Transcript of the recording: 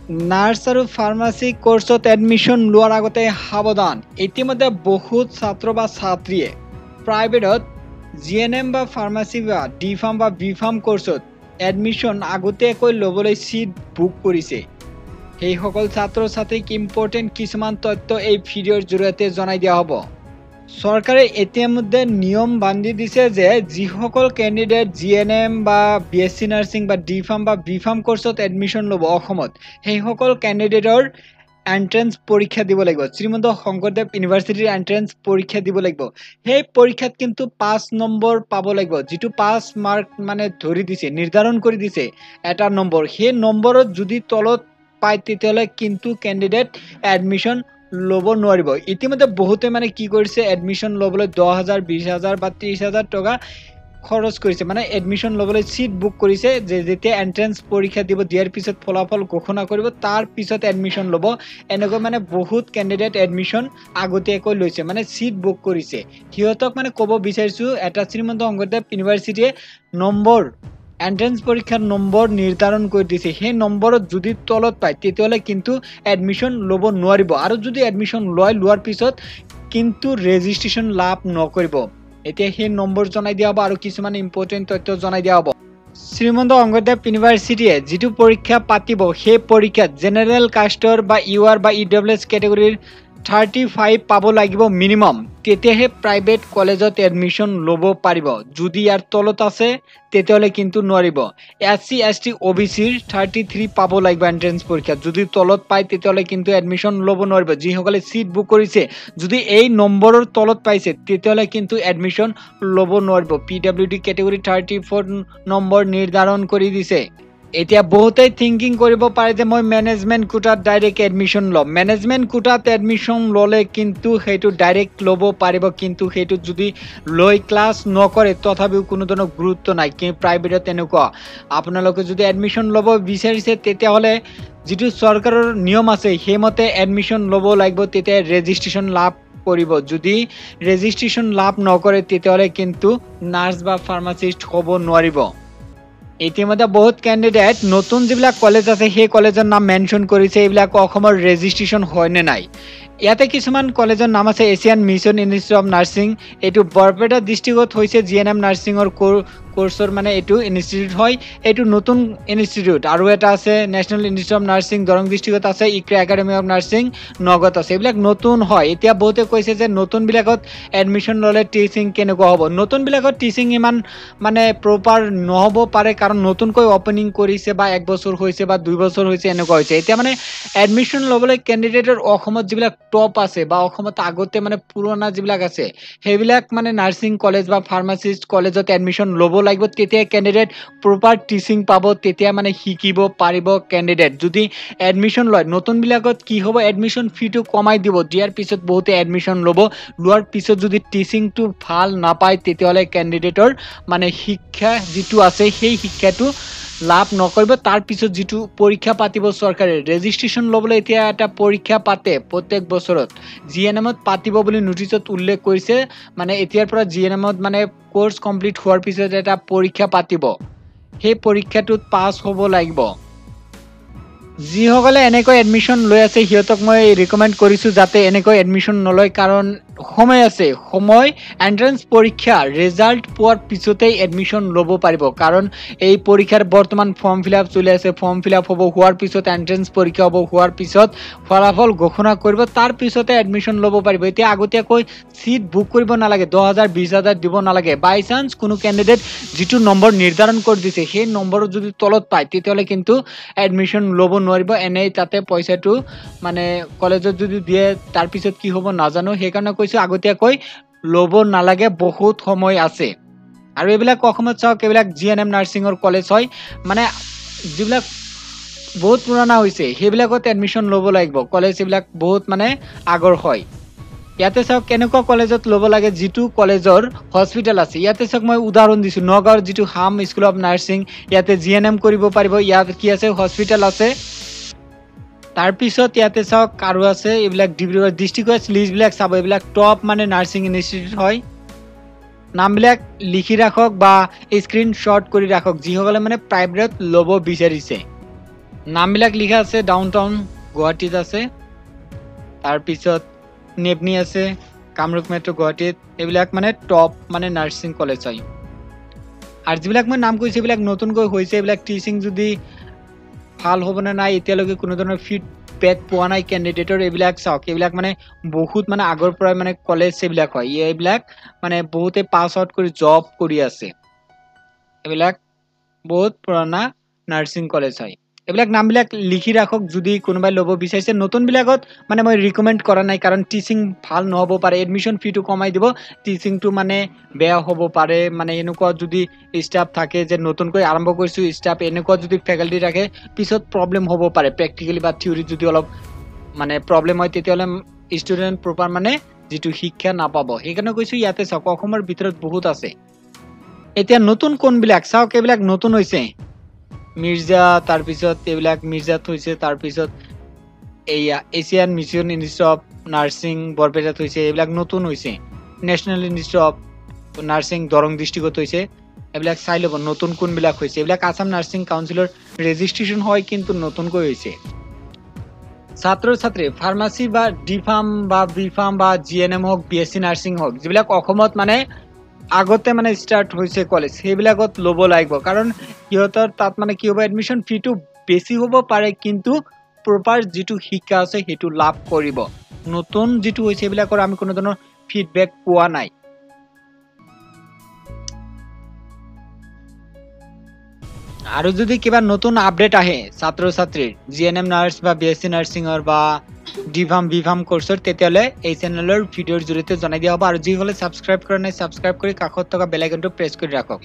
Nurse আৰু pharmacy কোৰ্চত admission লোৱাৰ আগতে সাৱধান। ইতিমধ্যে বহুত ছাত্ৰ বা ছাত্ৰীয়ে প্ৰাইভেটত জিএনএম বা ফাৰ্মাচী বা ডি ফাৰ্ম বা বি ফাৰ্ম কোৰ্চত এডমিশ্যন আগতীয়াকৈ ল'বলৈ চিট বুক কৰিছে। সেইসকল ছাত্ৰ ছাত্ৰীক ইম্পৰ্টেণ্ট কিছুমান তথ্য এই ভিডিঅ'ৰ জৰিয়তে জনাই দিয়া হ'ব। চৰকাৰে ইতিমধ্যে নিয়ম বান্ধি দিছে যে যিসকল কেণ্ডিডেট জিএনএম বা বিএছচি নাৰ্ছিং বা ডি ফাৰ্ম বা বি ফাৰ্ম কোৰ্চত এডমিশ্যন ল'ব অসমত, সেইসকল কেণ্ডিডেটৰ এন্ট্ৰেন্স পৰীক্ষা দিব লাগিব। শ্ৰীমন্ত শংকৰদেৱ ইউনিভাৰ্চিটিৰ এন্ট্ৰেন্স পৰীক্ষা দিব লাগিব। সেই পৰীক্ষাত কিন্তু 5 নম্বৰ পাব লাগিব, যিটো 5 মাৰ্ক মানে ধৰি দিছে, নিৰ্ধাৰণ কৰি দিছে এটা নম্বৰ। সেই নম্বৰত যদি তলত পায় তেতিয়াহ'লে কিন্তু কেণ্ডিডেট এডমিশ্যন ল'ব নোৱাৰিব। ইতিমধ্যে বহুতে মানে কি কৰিছে, এডমিশ্যন ল'বলৈ 10,000, 20,000 বা 30,000 টকা খৰচ কৰিছে, মানে এডমিশ্যন ল'বলৈ চিট বুক কৰিছে। যে যেতিয়া এন্ট্ৰেন্স পৰীক্ষা দিব, দিয়াৰ পিছত ফলাফল ঘোষণা কৰিব, তাৰ পিছত এডমিশ্যন ল'ব। এনেকৈ মানে বহুত কেণ্ডিডেট এডমিশ্যন আগতীয়াকৈ লৈছে, মানে চিট বুক কৰিছে। সিহঁতক মানে ক'ব বিচাৰিছোঁ, এটা শ্ৰীমন্ত শংকৰদেৱ ইউনিভাৰ্চিটিয়ে নম্বৰ এন্ট্ৰেন্স পৰীক্ষাৰ নম্বৰ নিৰ্ধাৰণ কৰি দিছে। সেই নম্বৰত যদি তলত পায় তেতিয়াহ'লে কিন্তু এডমিশ্যন ল'ব নোৱাৰিব। আৰু যদি এডমিশ্যন লোৱাৰ পিছত কিন্তু ৰেজিষ্ট্ৰেশ্যন লাভ নকৰিব। এতিয়া সেই নম্বৰ জনাই দিয়া হ'ব আৰু কিছুমান ইম্পৰ্টেণ্ট তথ্য জনাই দিয়া হ'ব। শ্ৰীমন্ত শংকৰদেৱ ইউনিভাৰ্চিটিয়ে যিটো পৰীক্ষা পাতিব, সেই পৰীক্ষাত জেনেৰেল কাষ্টৰ বা ইউআৰ বা ইডব্লিউএছ কেটেগৰীৰ 35 পাব লাগিব মিনিমাম, তেতিয়াহে প্ৰাইভেট কলেজত এডমিশ্যন ল'ব পাৰিব। যদি ইয়াৰ তলত আছে তেতিয়াহ'লে কিন্তু নোৱাৰিব। SC ST OBCৰ 33 পাব লাগিব এন্ট্ৰেন্স পৰীক্ষাত। যদি তলত পায় তেতিয়াহ'লে কিন্তু এডমিশ্যন ল'ব নোৱাৰিব। যিসকলে চিট বুক কৰিছে, যদি এই নম্বৰৰ তলত পাইছে তেতিয়াহ'লে কিন্তু এডমিশ্যন ল'ব নোৱাৰিব। PWD কেটেগৰী 34 নম্বৰ নিৰ্ধাৰণ কৰি দিছে। এতিয়া বহুতেই থিংকিং কৰিব পাৰে যে মই মেনেজমেণ্ট কোটাত ডাইৰেক্ট এডমিশ্যন ল'ম। মেনেজমেণ্ট কোটাত এডমিশ্যন ল'লে কিন্তু সেইটো ডাইৰেক্ট ল'ব পাৰিব, কিন্তু সেইটো যদি লৈ ক্লাছ নকৰে তথাপিও কোনো ধৰণৰ গুৰুত্ব নাই। কিন্তু প্ৰাইভেটত তেনেকুৱা, আপোনালোকে যদি এডমিশ্যন ল'ব বিচাৰিছে তেতিয়াহ'লে যিটো চৰকাৰৰ নিয়ম আছে সেইমতে এডমিশ্যন ল'ব লাগিব, তেতিয়া ৰেজিষ্ট্ৰেশ্যন লাভ কৰিব। যদি ৰেজিষ্ট্ৰেশ্যন লাভ নকৰে তেতিয়াহ'লে কিন্তু নাৰ্ছ বা ফাৰ্মাচিষ্ট হ'ব নোৱাৰিব। ইতিমধ্যে বহুত কেণ্ডিডেট নতুন যিবিলাক কলেজ আছে সেই কলেজৰ নাম মেনশ্যন কৰিছে, এইবিলাক অসমৰ ৰেজিষ্ট্ৰেশ্যন হয় নে নাই। ইয়াতে কিছুমান কলেজৰ নাম আছে, Asian mission institute of nursing, এইটো বৰপেটা ডিষ্ট্ৰিক্টত হৈছে। জিএনএম নাৰ্ছিঙৰ কোৰ্চৰ মানে এইটো ইনষ্টিটিউট হয়, এইটো নতুন ইনষ্টিটিউট। আৰু এটা আছে national institute of nursing Darrang ডিষ্ট্ৰিক্টত আছে, ইক্ৰা একাডেমি অফ নাৰ্ছিং নগাঁৱত আছে। এইবিলাক নতুন হয়। এতিয়া বহুতে কৈছে যে নতুনবিলাকত এডমিশ্যন ল'লে টিচিং কেনেকুৱা হ'ব। নতুনবিলাকত টিচিং ইমান মানে প্ৰপাৰ নহ'ব পাৰে, কাৰণ নতুনকৈ অপেনিং কৰিছে বা 1 বছৰ হৈছে বা 2 বছৰ হৈছে, এনেকুৱা হৈছে। এতিয়া মানে এডমিশ্যন ল'বলৈ কেণ্ডিডেটৰ অসমত যিবিলাক টপ আছে বা অসমত আগতে মানে পুৰণা যিবিলাক আছে সেইবিলাক মানে নাৰ্ছিং কলেজ বা ফাৰ্মাচিষ্ট কলেজত এডমিশ্যন ল'ব লাগিব, তেতিয়া কেণ্ডিডেট প্ৰপাৰ টিচিং পাব, তেতিয়া মানে শিকিব পাৰিব কেণ্ডিডেট। যদি এডমিশ্যন লয় নতুনবিলাকত কি হ'ব, এডমিশ্যন ফিটো কমাই দিব, দিয়াৰ পিছত বহুতে এডমিশ্যন ল'ব। লোৱাৰ পিছত যদি টিচিংটো ভাল নাপায় তেতিয়াহ'লে কেণ্ডিডেটৰ মানে শিক্ষা যিটো আছে সেই শিক্ষাটো লাভ নকৰিব। তাৰ পিছত যিটো পৰীক্ষা পাতিব চৰকাৰে, ৰেজিষ্ট্ৰেশ্যন ল'বলৈ এতিয়া এটা পৰীক্ষা পাতে প্ৰত্যেক বছৰত, জিএনএমত পাতিব বুলি নটিচত উল্লেখ কৰিছে। মানে এতিয়াৰ পৰা জিএনএমত মানে কোৰ্চ কমপ্লিট হোৱাৰ পিছত এটা পৰীক্ষা পাতিব, সেই পৰীক্ষাটোত পাছ হ'ব লাগিব। যিসকলে এনেকৈ এডমিশ্যন লৈ আছে সিহঁতক মই ৰিকমেণ্ড কৰিছোঁ যাতে এনেকৈ এডমিশ্যন নলয়, কাৰণ সময় আছে। সময় এন্ট্ৰেন্স পৰীক্ষা ৰিজাল্ট পোৱাৰ পিছতেই এডমিশ্যন ল'ব পাৰিব, কাৰণ এই পৰীক্ষাৰ বৰ্তমান ফৰ্ম ফিল আপ চলি আছে। ফৰ্ম ফিল আপ হ'ব, হোৱাৰ পিছত এন্ট্ৰেন্স পৰীক্ষা হ'ব, হোৱাৰ পিছত ফলাফল ঘোষণা কৰিব, তাৰ পিছতে এডমিশ্যন ল'ব পাৰিব। এতিয়া আগতীয়াকৈ চিট বুক কৰিব নালাগে, 10,000 20,000 দিব নালাগে। বাই চান্স কোনো কেণ্ডিডেট যিটো নম্বৰ নিৰ্ধাৰণ কৰি দিছে সেই নম্বৰত যদি তলত পায় তেতিয়াহ'লে কিন্তু এডমিশ্যন ল'ব নোৱাৰিব। এনেই তাতে পইচাটো মানে কলেজত যদি দিয়ে তাৰপিছত কি হ'ব নাজানো, সেইকাৰণে কৈছোঁ আগতীয়াকৈ ল'ব নালাগে, বহুত সময় আছে। আৰু এইবিলাক অসমত চাওক, এইবিলাক জিএনএম নাৰ্ছিঙৰ কলেজ হয়, মানে যিবিলাক বহুত পুৰণা হৈছে সেইবিলাকত এডমিশ্যন ল'ব লাগিব। কলেজ এইবিলাক বহুত মানে আগৰ হয়। ইয়াতে চাওক কেনেকুৱা কলেজত ল'ব লাগে, যিটো কলেজৰ হস্পিটেল আছে। ইয়াতে চাওক মই উদাহৰণ দিছোঁ, নগাঁৱৰ যিটো হাম স্কুল অফ নাৰ্ছিং, ইয়াতে জিএনএম কৰিব পাৰিব। ইয়াত কি আছে, হস্পিটেল আছে। তাৰপিছত ইয়াতে চাওক আৰু আছে এইবিলাক ডিব্ৰুগড় ডিষ্ট্ৰিক্ট ৱাইজ লিষ্টবিলাক চাব, এইবিলাক টপ মানে নাৰ্ছিং ইনষ্টিটিউট হয়। নামবিলাক লিখি ৰাখক বা স্ক্ৰীনশ্বট কৰি ৰাখক যিসকলে মানে প্ৰাইভেটত ল'ব বিচাৰিছে। নামবিলাক লিখা আছে ডাউনটাউন গুৱাহাটীত আছে তাৰপিছত নেপনি আছে কামৰূপ মেট্ৰ গুৱাহাটীত এইবিলাক মানে টপ মানে নাৰ্ছিং কলেজ হয় আৰু যিবিলাক মই নাম কৈছে এইবিলাক নতুনকৈ হৈছে এইবিলাক টিচিং যদি ভাল হ'ব না নাই এতিয়ালৈকে কোনো ধৰণৰ ফিডবেক পোৱা নাই ক্যান্ডিডেটৰ এইবিলাক চাওক এইবিলাক মানে বহুত মানে আগৰ পৰা মানে কলেজ এইবিলাক হয় এইবিলাক মানে বহুতে পাস আউট কৰি জব কৰি আছে এইবিলাক বহুত পুৰণা নাৰ্ছিং কলেজ হয় এইবিলাক নামবিলাক লিখি ৰাখক যদি কোনোবাই ল'ব বিচাৰিছে নতুন বিলাকত মানে মই ৰিকমেন্ড কৰা নাই কাৰণ টিচিং ভাল নহব পাৰে এডমিশন ফিটো কমাই দিব টিচিংটো মানে বেয়া হ'ব পাৰে মানে এনেকুৱা যদি ষ্টাফ থাকে যে নতুনকৈ আৰম্ভ কৰিছো ষ্টাফ এনেকুৱা যদি ফেকাল্টি ৰাখে পিছত প্ৰবলেম হ'ব পাৰে প্ৰ্যাকটিক্যালি বা থিওৰি যদি অলপ মানে প্ৰবলেম হয় তেতিয়ালে ষ্টুডেন্ট প্ৰপাৰ মানে যেটো শিক্ষা নাপাব সেইকাৰণে কৈছো ইয়াতে চাওক অসমৰ ভিতৰত বহুত আছে এতিয়া নতুন কোনবিলাক চাওক এইবিলাক নতুন হৈছে মিৰ্জা তাৰপিছত এইবিলাক মিৰ্জাত হৈছে তাৰপিছত এইয়া Asian mission institute of nursing বৰপেটাত হৈছে এইবিলাক নতুন হৈছে national institute of nursing Darrang ডিষ্ট্ৰিক্টত হৈছে এইবিলাক চাই ল'ব নতুন কোনবিলাক হৈছে এইবিলাক আসাম নাৰ্ছিং কাউন্সিলৰ ৰেজিষ্ট্ৰেচন হয় কিন্তু নতুনকৈ হৈছে ছাত্ৰ ছাত্ৰী ফাৰ্মাসি বা ডি ফাৰ্ম বা বি ফাৰ্ম বা জিএনএম হওক বিএসসি নাৰ্ছিং হওক যিবিলাক অসমত মানে আগতে মানে স্টাৰ্ট হৈছে কলেজ সেইবিলাকত ল'ব লাগিব কাৰণ ইহঁতৰ তাত মানে কি হ'ব এডমিশন ফিটো বেছি হ'ব পাৰে কিন্তু প্ৰপাৰ যেটো শিক্ষা আছে হেতু লাভ কৰিব নতুন যেটো হৈছে এইবিলাকৰ আমি কোনো ধৰণৰ ফিডবেক পোৱা নাই আৰু যদি কিবা নতুন আপডেট আহে ছাত্ৰ ছাত্ৰীৰ জিএনএম নাৰ্ছ বা বিএসসি নাৰ্ছিংৰ বা ডিভাম বিভাম কোৰ্সৰ তেতিয়ালে এই চেনেলৰ ভিডিঅ'ৰ জৰিয়তে জনাই দিয়া হ'ব আৰু যিসকলে সাবস্ক্ৰাইব কৰা নাই সাবস্ক্ৰাইব কৰি কাষত থকা বেল আইকনটো প্ৰেছ কৰি ৰাখক